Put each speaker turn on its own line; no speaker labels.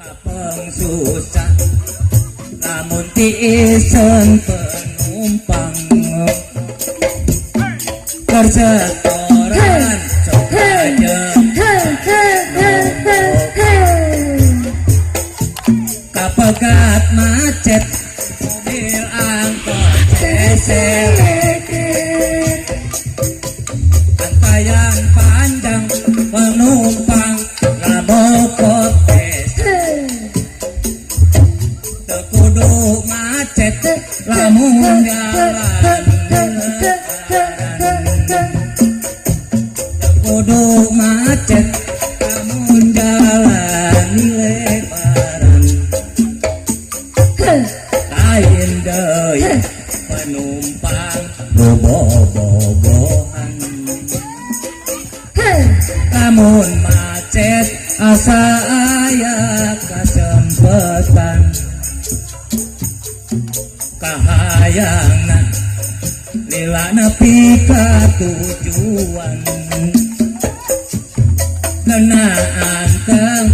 kapeng susah lamun tiisen penumpang persetoran sok aja kapegat macet mobil angkot seseleket antaian panjang penumpang rabokot tekudu macet lamun jalan tekudu macet lamun jalan lebaran lain deui penumpang bobo-bobohan lamun macet asa aya kasempetan kahayangna lila nepi ka tujuan ngeunaan teu